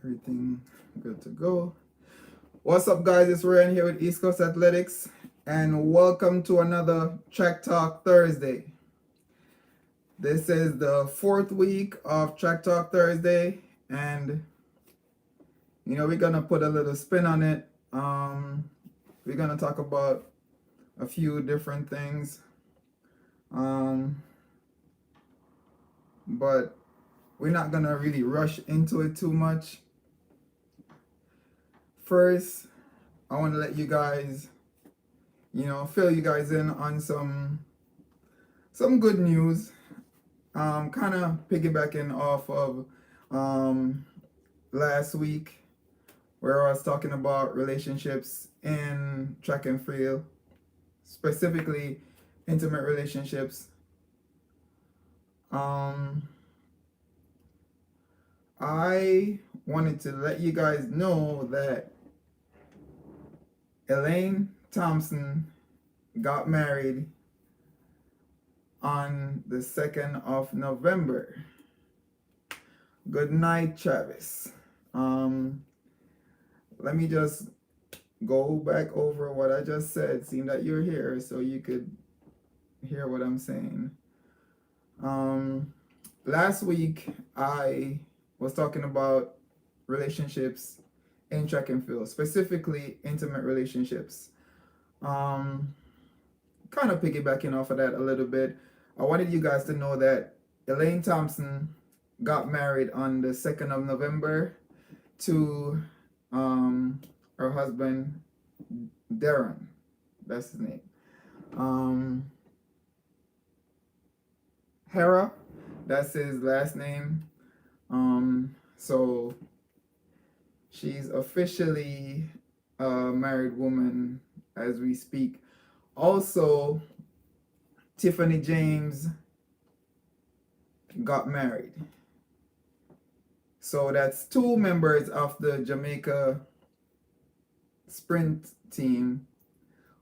Everything good to go. What's up, guys? It's Ryan here with East Coast Athletics, and welcome to another Track Talk Thursday. This is the fourth week of Track Talk Thursday, and we're gonna put a little spin on it. We're gonna talk about a few different things, but we're not gonna really rush into it too much. First, I want to let you guys, fill you guys in on some good news. Kind of piggybacking off of last week, where I was talking about relationships in track and field, specifically intimate relationships. I wanted to let you guys know that Elaine Thompson got married on the 2nd of November. Good night, Travis. Let me just go back over what I just said. Seemed that you're here so you could hear what I'm saying. Last week I was talking about relationships in track and field, specifically intimate relationships. Kind of piggybacking off of that a little bit, I wanted you guys to know that Elaine Thompson got married on the 2nd of November to her husband, Darren. That's his name. Hera, that's his last name. So she's officially a married woman as we speak. Also, Tiffany James got married. So that's two members of the Jamaica sprint team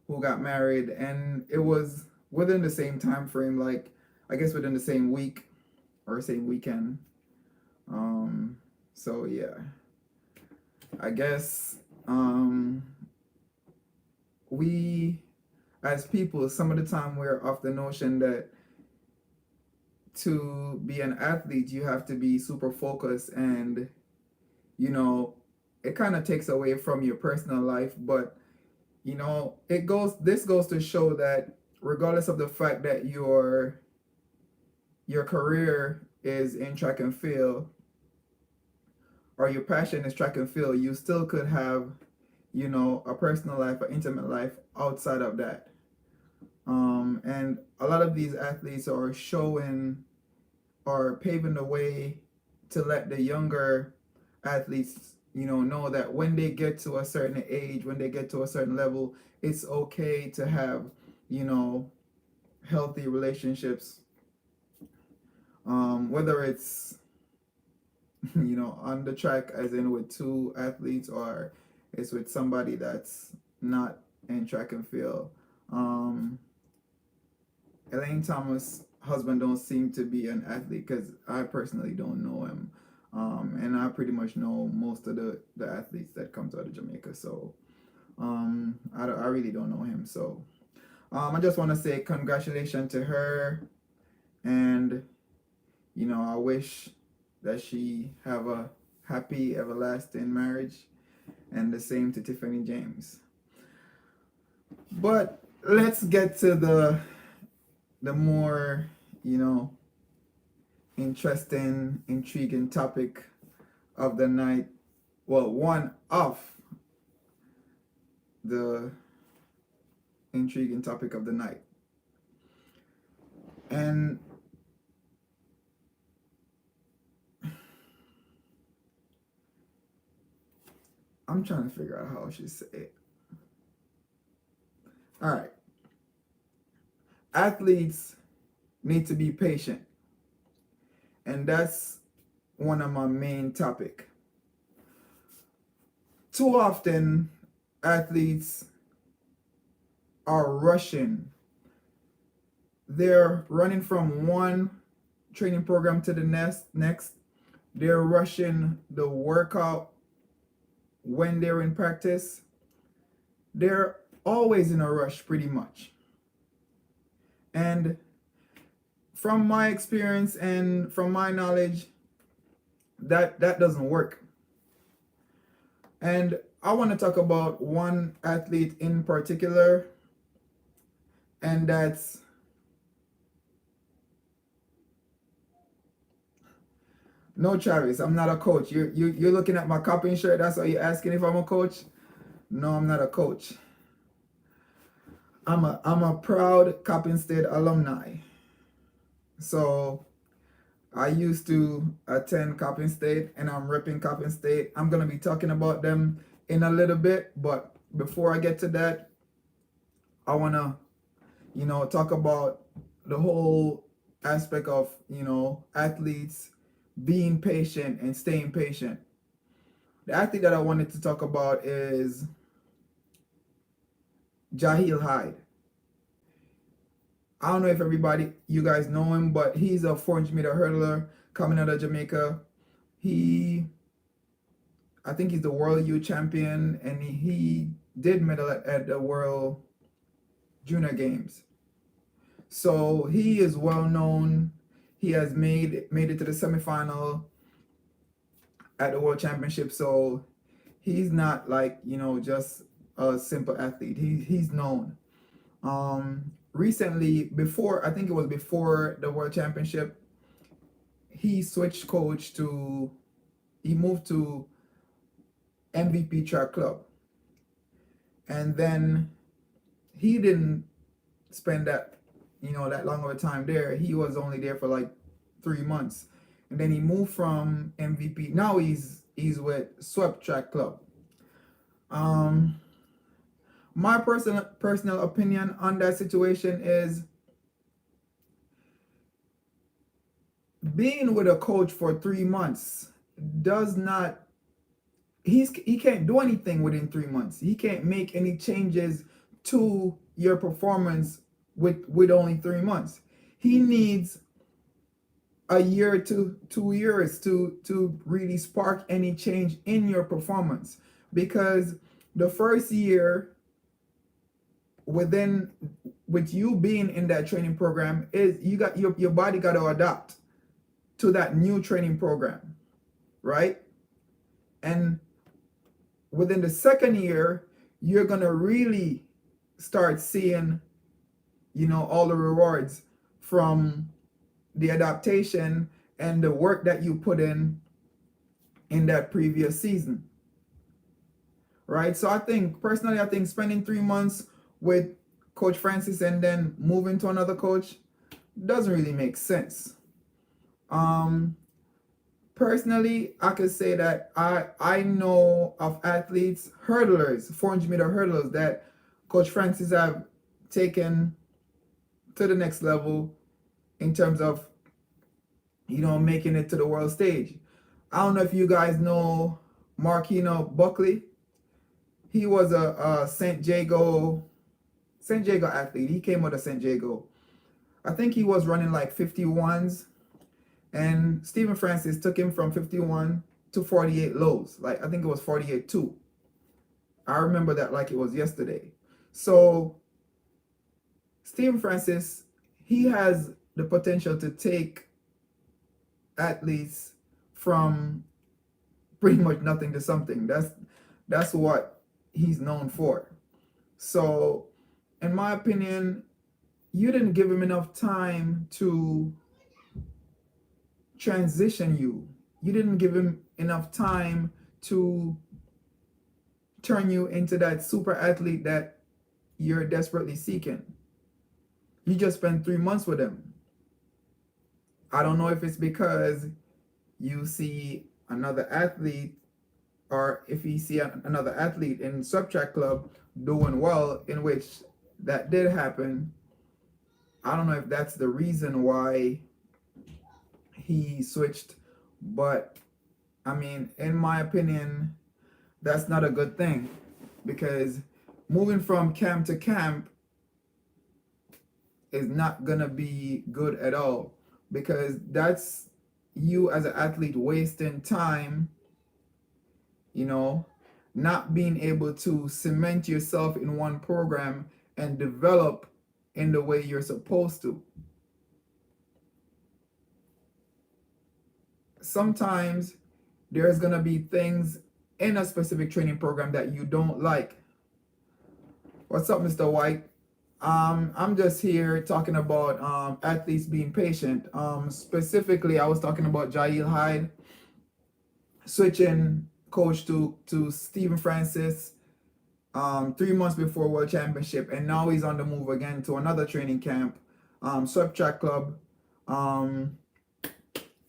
who got married, and it was within the same time frame, like I guess within the same week or same weekend. So yeah, I guess we as people, some of the time we're of the notion that to be an athlete you have to be super focused, and it kind of takes away from your personal life. But this goes to show that regardless of the fact that your career is in track and field, or your passion is track and field, you still could have a personal life, an intimate life outside of that. And a lot of these athletes are showing or paving the way to let the younger athletes know that when they get to a certain age, when they get to a certain level, it's okay to have healthy relationships, whether it's on the track as in with two athletes, or it's with somebody that's not in track and field. Elaine Thomas' husband don't seem to be an athlete, because I personally don't know him. And I pretty much know most of the athletes that comes out of Jamaica. So I really don't know him. So I just want to say congratulations to her. And, I wish that she have a happy, everlasting marriage. And the same to Tiffany James. But let's get to the more, interesting, intriguing topic of the night. Well, one of the intriguing topic of the night. And I'm trying to figure out how I should say it. All right. Athletes need to be patient. And that's one of my main topic. Too often, athletes are rushing. They're running from one training program to the next. They're rushing the workout when they're in practice, they're always in a rush pretty much. And from my experience and from my knowledge, that doesn't work. And I want to talk about one athlete in particular, and that's no, Travis. I'm not a coach. You're looking at my Coppin shirt. That's why you're asking if I'm a coach. No, I'm not a coach. I'm a proud Coppin State alumni. So I used to attend Coppin State, and I'm repping Coppin State. I'm gonna be talking about them in a little bit, but before I get to that, I wanna, talk about the whole aspect of, athletes being patient and staying patient. The athlete that I wanted to talk about is Jahil Hyde. I don't know if you guys know him, but he's a 400-meter hurdler coming out of Jamaica. I think he's the world youth champion, and he did medal at the World Junior Games. So he is well known. He has made it to the semifinal at the World Championship. So he's not like, just a simple athlete. He's known. Recently, I think it was before the World Championship, he switched coach he moved to MVP Track Club. And then he didn't spend that long of a time there. He was only there for like 3 months. And then he moved from MVP. Now he's with Swept Track Club. My personal opinion on that situation is being with a coach for 3 months does not, he can't do anything within 3 months. He can't make any changes to your performance with only 3 months. He needs a year to 2 years to really spark any change in your performance, because the first year with you being in that training program is your body got to adapt to that new training program, right? And within the second year, you're gonna really start seeing all the rewards from the adaptation and the work that you put in that previous season, right? So I think spending 3 months with Coach Francis and then moving to another coach doesn't really make sense. Personally, I could say that I know of athletes, hurdlers, 400-meter hurdlers that Coach Francis have taken to the next level in terms of making it to the world stage. I don't know if you guys know Marquino Buckley. He was a San Diego athlete. He came out of San Diego. I think he was running like 51s, and Stephen Francis took him from 51 to 48 lows. Like I think it was 48.2. I remember that like it was yesterday. So Stephen Francis, he has the potential to take athletes from pretty much nothing to something. That's what he's known for. So in my opinion, you didn't give him enough time to transition you. You didn't give him enough time to turn you into that super athlete that you're desperately seeking. You just spent 3 months with him. I don't know if it's because you see another athlete, or if you see another athlete in Subtrack Club doing well, in which that did happen. I don't know if that's the reason why he switched, but I mean, in my opinion, that's not a good thing, because moving from camp to camp is not gonna be good at all, because that's you as an athlete wasting time, not being able to cement yourself in one program and develop in the way you're supposed to. Sometimes there's going to be things in a specific training program that you don't like. What's up, Mr. White? I'm just here talking about athletes being patient. Specifically, I was talking about Jail Hyde switching coach to Stephen Francis 3 months before World Championship, and now he's on the move again to another training camp, Swept Track Club.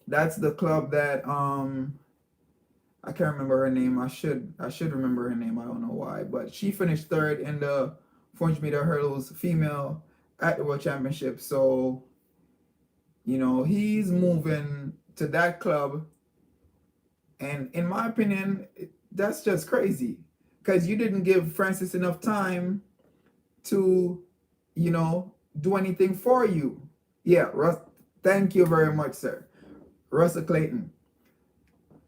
That's the club that I can't remember her name. I should remember her name. I don't know why, but she finished third in the 400-meter hurdles female at the World Championship. So, you know, he's moving to that club, and in my opinion, that's just crazy, because you didn't give Francis enough time to, you know, do anything for you. Yeah, Russ, thank you very much, sir. Russell Clayton.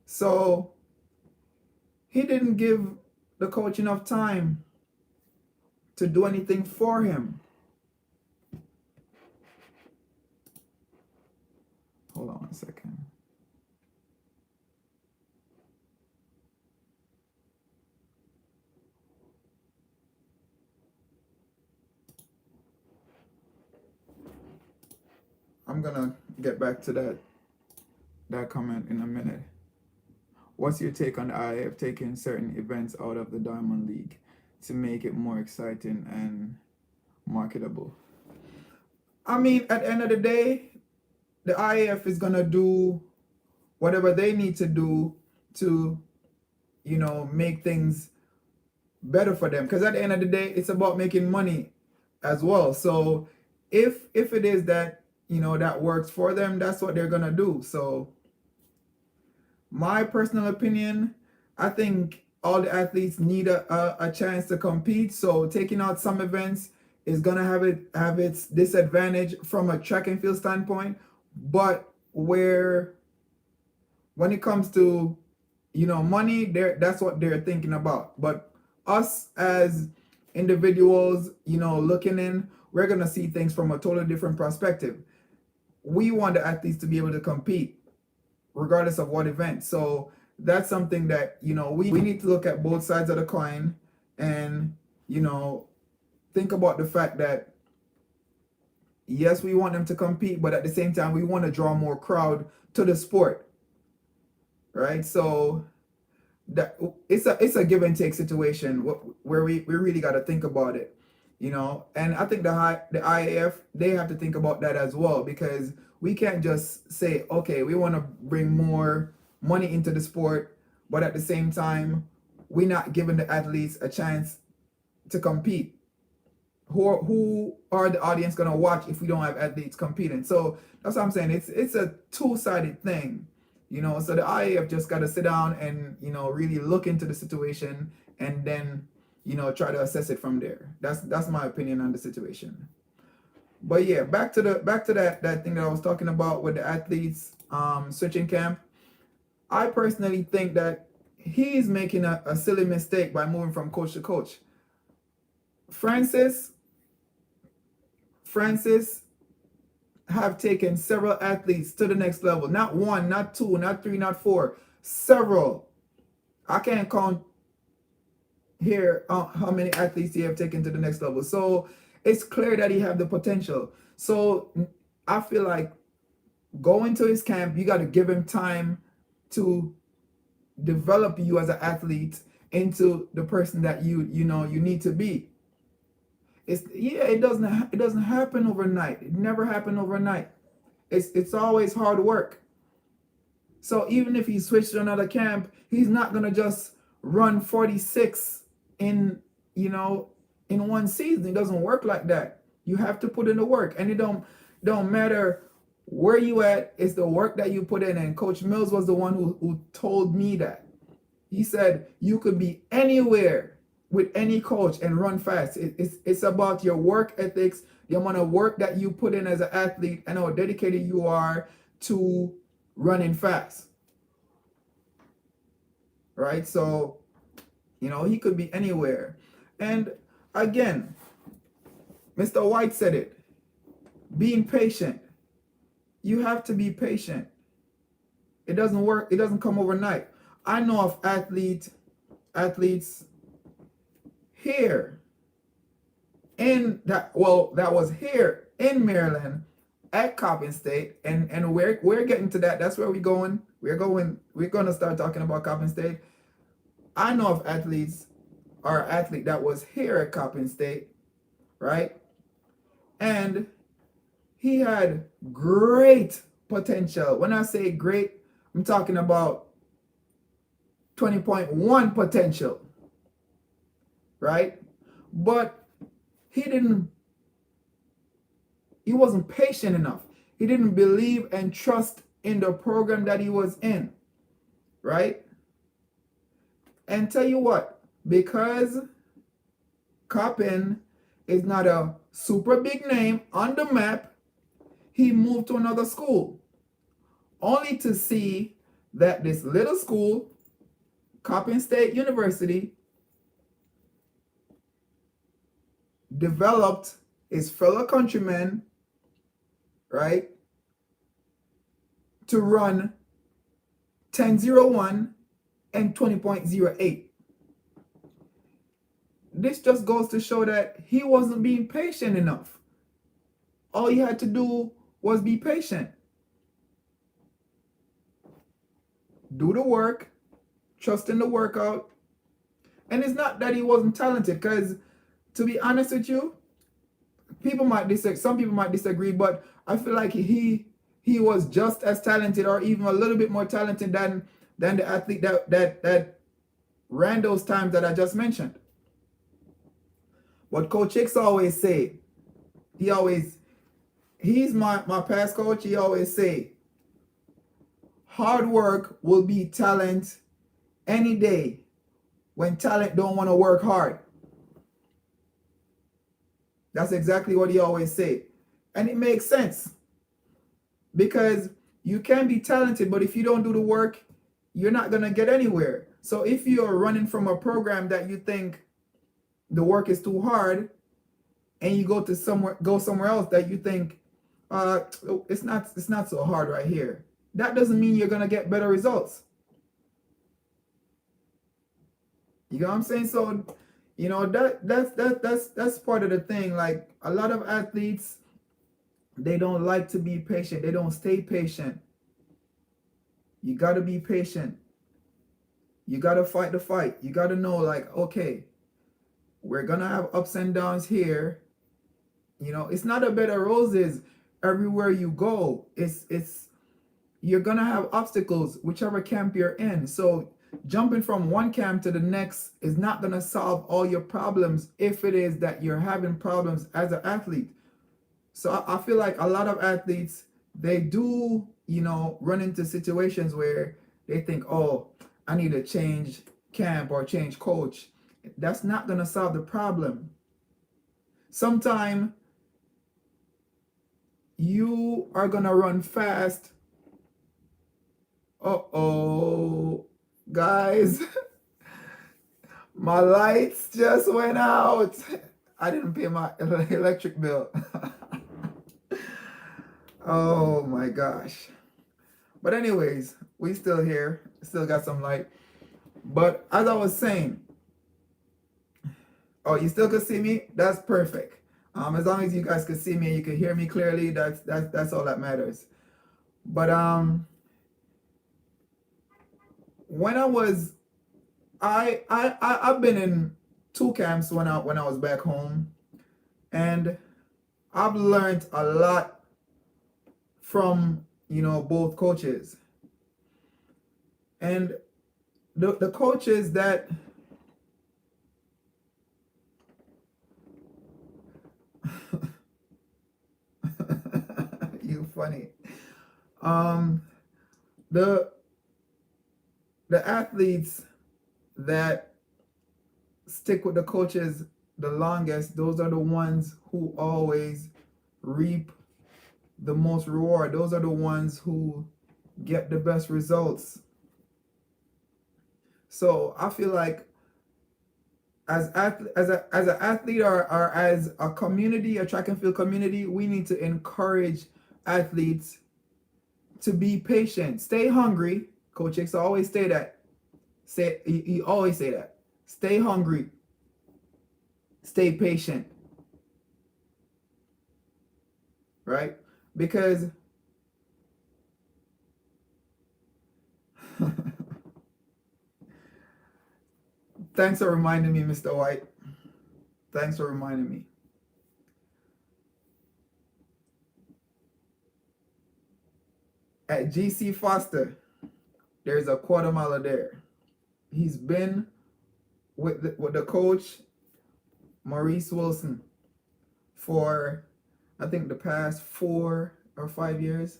So he didn't give the coach enough time to do anything for him. Hold on 1 second. I'm gonna get back to that comment in a minute. What's your take on the IAF taking certain events out of the Diamond League to make it more exciting and marketable? I mean, at the end of the day, the IAF is gonna do whatever they need to do to, you know, make things better for them. Because at the end of the day, it's about making money as well. So if it is that, you know, that works for them, that's what they're gonna do. So my personal opinion, I think all the athletes need a chance to compete. So taking out some events is gonna have its disadvantage from a track and field standpoint. But when it comes to, you know, money, that's what they're thinking about. But us as individuals, you know, looking in, we're gonna see things from a totally different perspective. We want the athletes to be able to compete regardless of what event. So that's something that, you know, we need to look at both sides of the coin and, you know, think about the fact that, yes, we want them to compete, but at the same time, we want to draw more crowd to the sport, right? So that it's a give and take situation where we really got to think about it, you know. And I think the IAF, they have to think about that as well, because we can't just say, okay, we want to bring more money into the sport, but at the same time, we're not giving the athletes a chance to compete. Who are the audience going to watch if we don't have athletes competing? So that's what I'm saying. It's a two-sided thing, you know. So the IAF just got to sit down and, you know, really look into the situation and then, you know, try to assess it from there. That's my opinion on the situation. But yeah, back to that thing that I was talking about with the athletes switching camp. I personally think that he's making a silly mistake by moving from coach to coach. Francis have taken several athletes to the next level. Not one, not two, not three, not four. Several. I can't count here how many athletes he have taken to the next level. So it's clear that he have the potential. So I feel like going to his camp, you got to give him time to develop you as an athlete into the person that you need to be. It doesn't happen overnight. It never happened overnight. It's always hard work. So even if he switched to another camp, he's not gonna just run 46 in one season. It doesn't work like that. You have to put in the work, and it don't matter where you at. It's the work that you put in. And Coach Mills was the one who told me that. He said you could be anywhere with any coach and run fast. It's about your work ethics, the amount of work that you put in as an athlete, and how dedicated you are to running fast. Right? So You know, he could be anywhere. And again, Mr. White said it, being patient. You have to be patient. It doesn't work. It doesn't come overnight. I know of athletes here in that was here in Maryland at Coppin State, and we're getting to that. That's where we're going. We're going to start talking about Coppin State. I know of athlete that was here at Coppin State, right? And he had great potential. When I say great, I'm talking about 20.1 potential, right? But he wasn't patient enough. He didn't believe and trust in the program that he was in, right? And tell you what, because Coppin is not a super big name on the map, he moved to another school, only to see that this little school, Coppin State University, developed his fellow countrymen, right, to run 10.01 and 20.08. This just goes to show that he wasn't being patient enough. All he had to do was be patient. Do the work, trust in the workout. And it's not that he wasn't talented, because to be honest with you, some people might disagree, but I feel like he was just as talented, or even a little bit more talented than the athlete that ran those times that I just mentioned. But Coach Hicks always say, he's my past coach, he always say, hard work will beat talent any day when talent don't want to work hard. That's exactly what he always say. And it makes sense, because you can be talented, but if you don't do the work, you're not going to get anywhere. So if you're running from a program that you think the work is too hard, and you go somewhere else that you think it's not so hard right here, that doesn't mean you're going to get better results. You know what I'm saying? So, you know, that's part of the thing. Like, a lot of athletes, they don't like to be patient. They don't stay patient. You got to be patient. You got to fight the fight. You got to know, like, okay, we're going to have ups and downs here. You know, it's not a bed of roses everywhere you go. You're going to have obstacles, whichever camp you're in. So jumping from one camp to the next is not going to solve all your problems if it is that you're having problems as an athlete. So I feel like a lot of athletes, they do, you know, run into situations where they think, oh, I need to change camp or change coach. That's not going to solve the problem. Sometime you are going to run fast. Uh-oh, guys, my lights just went out. I didn't pay my electric bill. Oh my gosh. But anyways, we still here. Still got some light. But as I was saying, oh, you still can see me? That's perfect. As long as you guys can see me and you can hear me clearly, that's all that matters. But when I've been in 2 camps when I was back home, and I've learned a lot from, you know, both coaches. And the coaches that you funny. The athletes that stick with the coaches the longest, those are the ones who always reap the most reward. Those are the ones who get the best results. So I feel like as an athlete or as a community, a track and field community, we need to encourage athletes to be patient, stay hungry. Coach X always say that. He always say that. Stay hungry, stay patient, right? Because thanks for reminding me, Mr. White. Thanks for reminding me. At GC Foster, there's a quarter miler there. He's been with the coach, Maurice Wilson, for I think the past 4 or 5 years.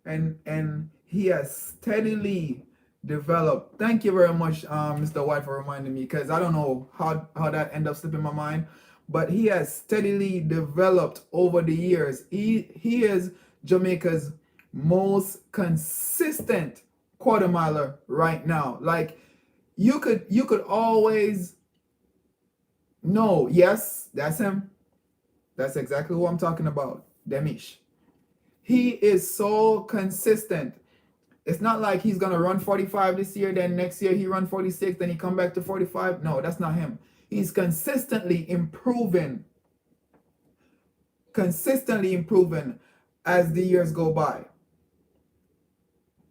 And he has steadily developed. Thank you very much, Mr. White, for reminding me, because I don't know how that ended up slipping my mind. But he has steadily developed over the years. He is Jamaica's most consistent quarter miler right now. Like you could always know, yes, that's him. That's exactly who I'm talking about. Demish. He is so consistent. It's not like he's gonna run 45 this year, then next year he run 46, then he come back to 45. No, that's not him. He's consistently improving as the years go by.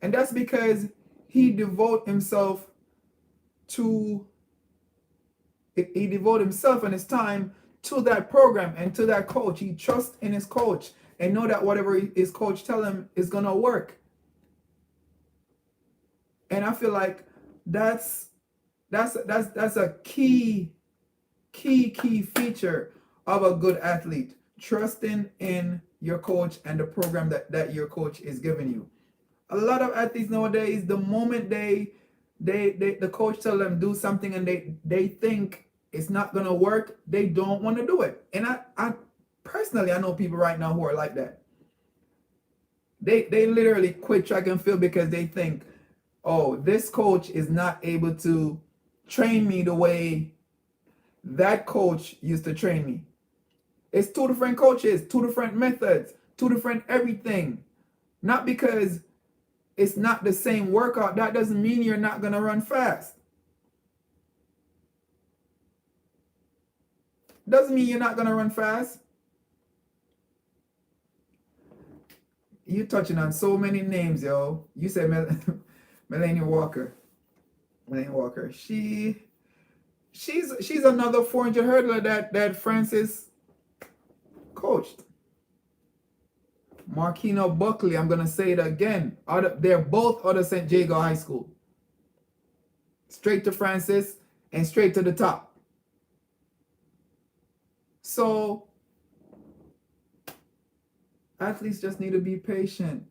And that's because he devote himself and his time to that program and to that coach. He trusts in his coach and know that whatever his coach tell him is gonna work. And I feel like that's a key feature of a good athlete. Trusting in your coach and the program that your coach is giving you. A lot of athletes nowadays, the moment the coach tell them do something and they think it's not gonna work, they don't want to do it. And I personally, I know people right now who are like that. They literally quit track and field because they think, oh, this coach is not able to train me the way that coach used to train me. It's 2 different coaches, 2 different methods, 2 different everything. Not because it's not the same workout, that doesn't mean you're not going to run fast. Doesn't mean you're not going to run fast. You touching on so many names, yo. You said Melanie Walker. Melanie Walker. She's another 400 hurdler that Francis coached. Marquino Buckley, I'm going to say it again. They're both out of St. Jago High School. Straight to Francis and straight to the top. So, athletes just need to be patient.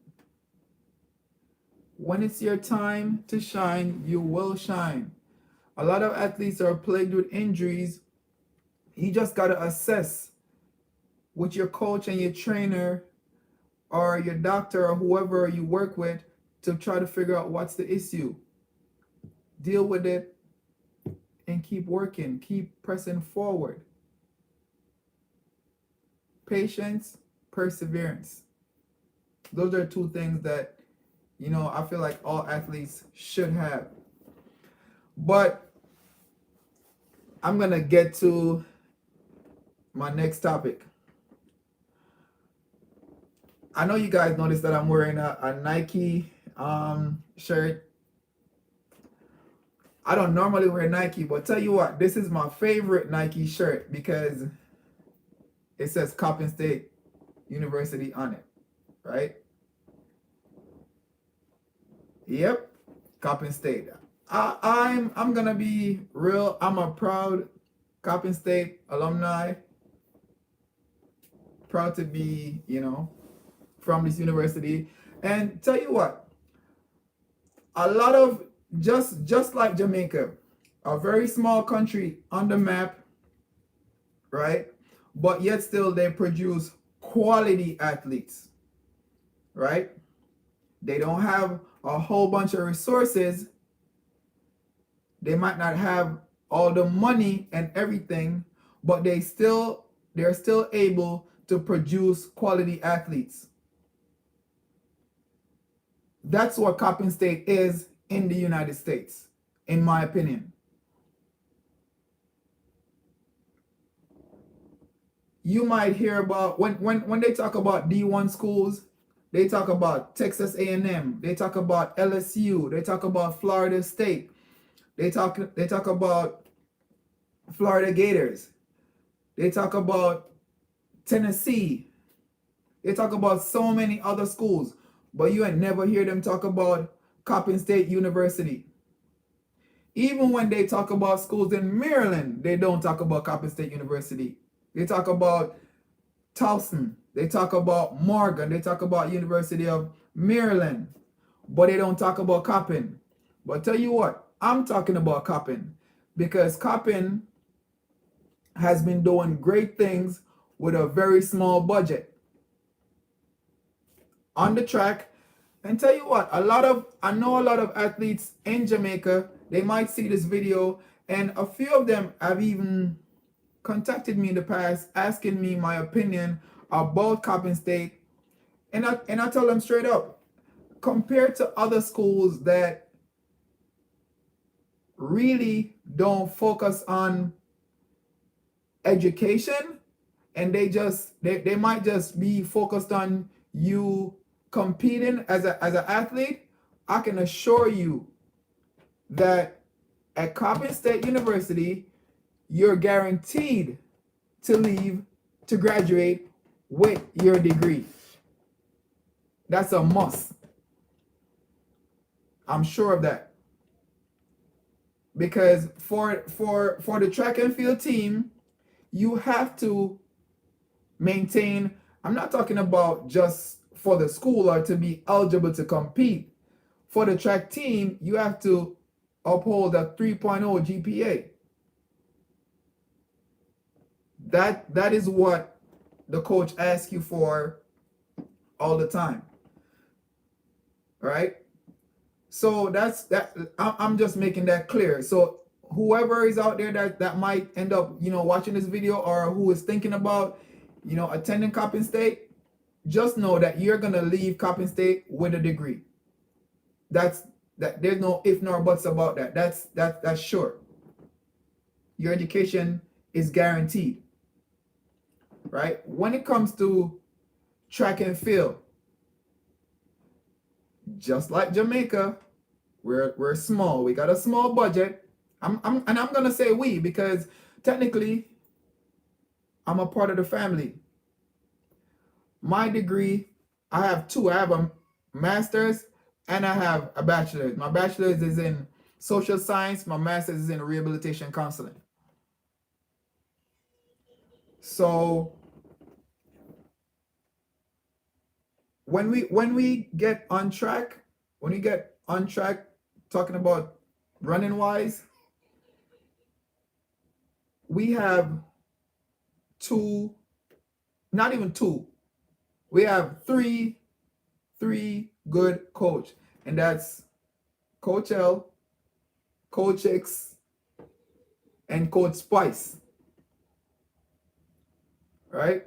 When it's your time to shine, you will shine. A lot of athletes are plagued with injuries. You just got to assess with your coach and your trainer or your doctor or whoever you work with to try to figure out what's the issue. Deal with it and keep working, keep pressing forward. Patience, perseverance. Those are 2 things that, I feel like all athletes should have. But I'm going to get to my next topic. I know you guys noticed that I'm wearing a Nike shirt. I don't normally wear Nike, but tell you what, this is my favorite Nike shirt because it says Coppin State University on it, right? Yep, Coppin State. I'm gonna be real. I'm a proud Coppin State alumni. Proud to be, from this university. And tell you what, a lot of just like Jamaica, a very small country on the map, right? But yet still they produce quality athletes, right? They don't have a whole bunch of resources. They might not have all the money and everything, but they're still able to produce quality athletes. That's what Coppin State is in the United States, in my opinion. You might hear about when they talk about D1 schools, they talk about Texas A&M, they talk about LSU, they talk about Florida State, they talk about Florida Gators, they talk about Tennessee, they talk about so many other schools, but you ain't never hear them talk about Coppin State University. Even when they talk about schools in Maryland, they don't talk about Coppin State University. They talk about Towson, they talk about Morgan, they talk about University of Maryland, but they don't talk about Coppin. But tell you what, I'm talking about Coppin because Coppin has been doing great things with a very small budget on the track. And tell you what, I know a lot of athletes in Jamaica, they might see this video, and a few of them have even contacted me in the past asking me my opinion about Coppin State. And I tell them straight up, compared to other schools that really don't focus on education, and they might just be focused on you competing as an athlete, I can assure you that at Coppin State University, you're guaranteed to graduate with your degree. That's a must. I'm sure of that. Because for the track and field team, you have to maintain, I'm not talking about just for the school or to be eligible to compete. For the track team, you have to uphold a 3.0 GPA. That is what the coach asks you for all the time. All right? So I'm just making that clear. So whoever is out there that might end up, watching this video, or who is thinking about, attending Coppin State, just know that you're gonna leave Coppin State with a degree. There's no if nor buts about that. That's sure. Your education is guaranteed. Right? When it comes to track and field, just like Jamaica, we're small. We got a small budget. I'm gonna say we because technically I'm a part of the family. My degree, I have two. I have a master's and I have a bachelor's. My bachelor's is in social science. My master's is in rehabilitation counseling. So when we get on track, talking about running wise, we have not even two. We have three good coach, and that's Coach L, Coach X, and Coach Spice. Right?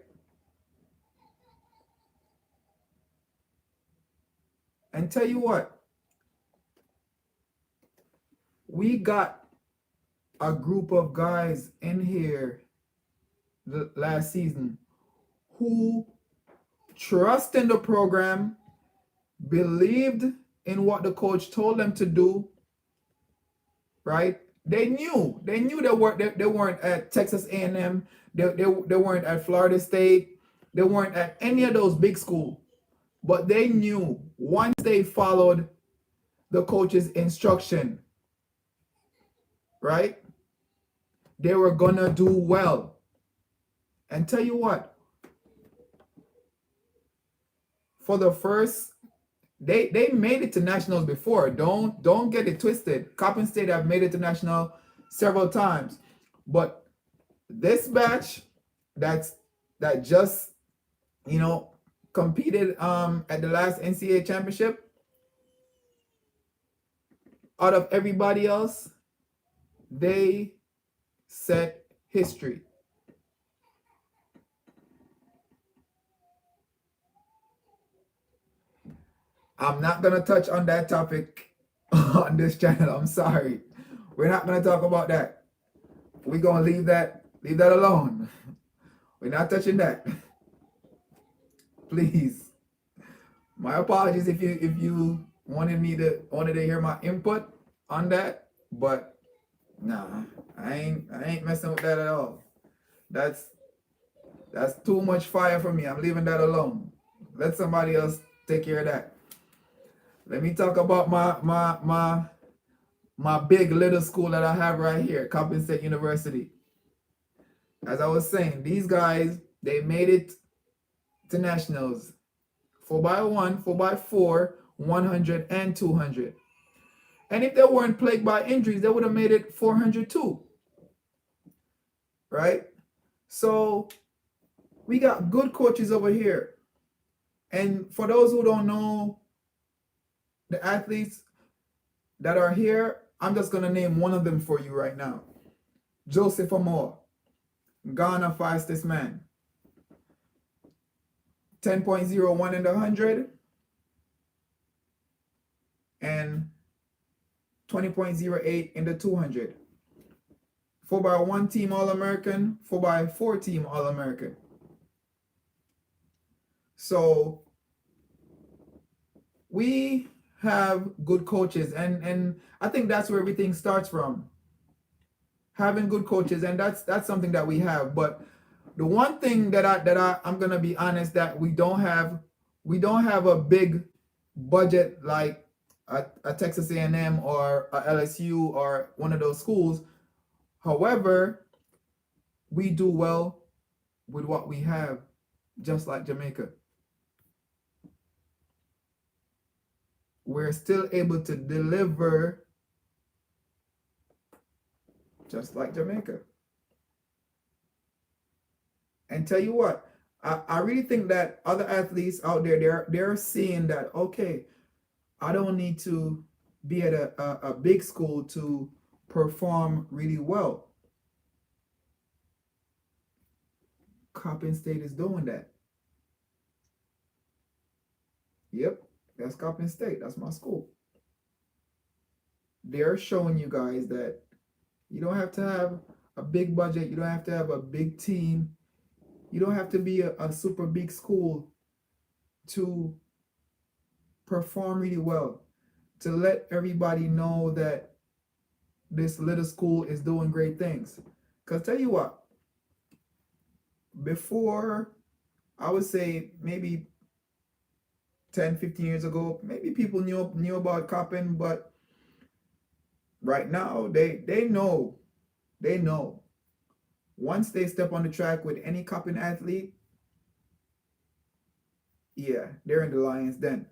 And tell you what, we got a group of guys in here the last season who trust in the program, believed in what the coach told them to do, right? They knew they weren't at Texas A&M, they weren't at Florida State, they weren't at any of those big schools, but they knew once they followed the coach's instruction, right, they were gonna do well. And tell you what, for the first, they made it to nationals before. Don't get it twisted. Coppin State have made it to national several times, but this batch that just competed at the last NCAA championship, out of everybody else, they set history. I'm not gonna touch on that topic on this channel. I'm sorry. We're not gonna talk about that. We're gonna leave that alone. We're not touching that. Please. My apologies if you wanted to hear my input on that, but nah, I ain't messing with that at all. That's too much fire for me. I'm leaving that alone. Let somebody else take care of that. Let me talk about my big little school that I have right here, Coppin State University. As I was saying, these guys, they made it to nationals. 4x1, 4x4, 100 and 200. And if they weren't plagued by injuries, they would have made it 400 too. Right? So we got good coaches over here. And for those who don't know the athletes that are here, I'm just going to name one of them for you right now. Joseph Amoa, Ghana fastest man. 10.01 in the 100 and 20.08 in the 200. 4x1 team All-American, 4x4 team All-American. So we have good coaches, and I think that's where everything starts from. Having good coaches, and that's something that we have. But the one thing that I'm gonna be honest, that we don't have a big budget like a Texas A&M or a LSU or one of those schools. However, we do well with what we have, just like Jamaica. We're still able to deliver just like Jamaica. And tell you what, I really think that other athletes out there, they're seeing that, okay, I don't need to be at a big school to perform really well. Coppin State is doing that. Yep, that's Coppin State. That's my school. They're showing you guys that you don't have to have a big budget. You don't have to have a big team. You don't have to be a super big school to perform really well, to let everybody know that this little school is doing great things. Because tell you what, before, I would say maybe 10, 15 years ago, maybe people knew about Coppin, but right now they know. Once they step on the track with any Coppin athlete, yeah, they're in the lion's den.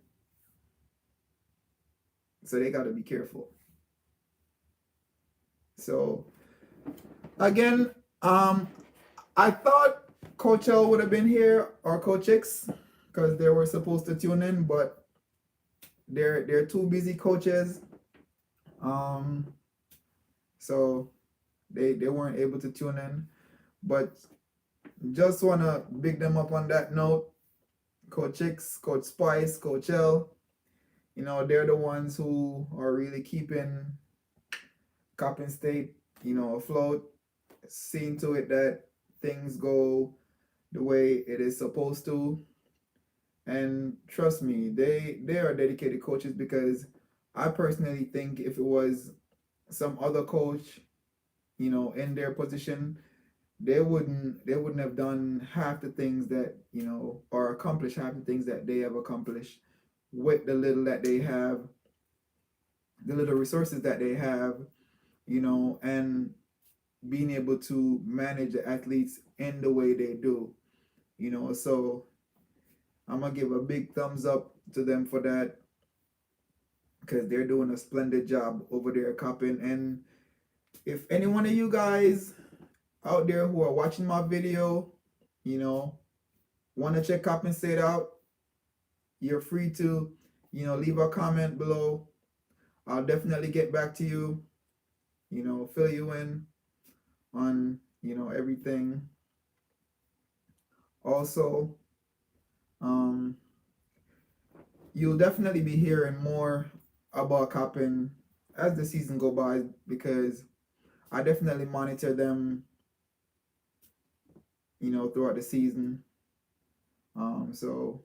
So they got to be careful. So again, I thought Coach L would have been here, or Coach X, because they were supposed to tune in, but they're too busy coaches. So they weren't able to tune in. But just want to big them up on that note. Coach X, Coach Spice, Coach L, they're the ones who are really keeping Coppin State, afloat, seeing to it that things go the way it is supposed to. And trust me, they are dedicated coaches, because I personally think if it was some other coach, in their position, they wouldn't have done half the things that, or accomplished half the things that they have accomplished with the little that they have, the little resources that they have, and being able to manage the athletes in the way they do, so I'm gonna give a big thumbs up to them for that, because they're doing a splendid job over there at Coppin. And if any one of you guys out there who are watching my video, want to check Coppin State out, you're free to, leave a comment below. I'll definitely get back to you, fill you in on, you know, everything. Also, um, you'll definitely be hearing more about Coppin as the season go by, because I definitely monitor them, you know, throughout the season. So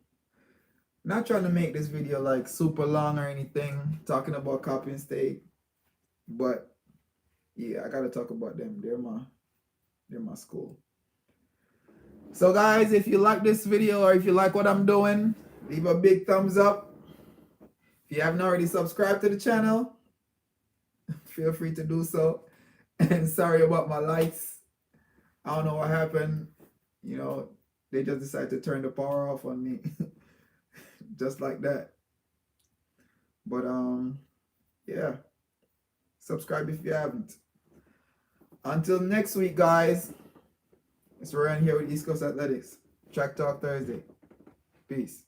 not trying to make this video like super long or anything, talking about Coppin State, but yeah, I gotta talk about them. They're my school. So guys, if you like this video or if you like what I'm doing, leave a big thumbs up. If you haven't already subscribed to the channel, feel free to do so. And sorry about my lights. I don't know what happened. You know, they just decided to turn the power off on me. Just like that. But yeah. Subscribe if you haven't. Until next week, guys. It's Ryan here with East Coast Athletics. Track Talk Thursday. Peace.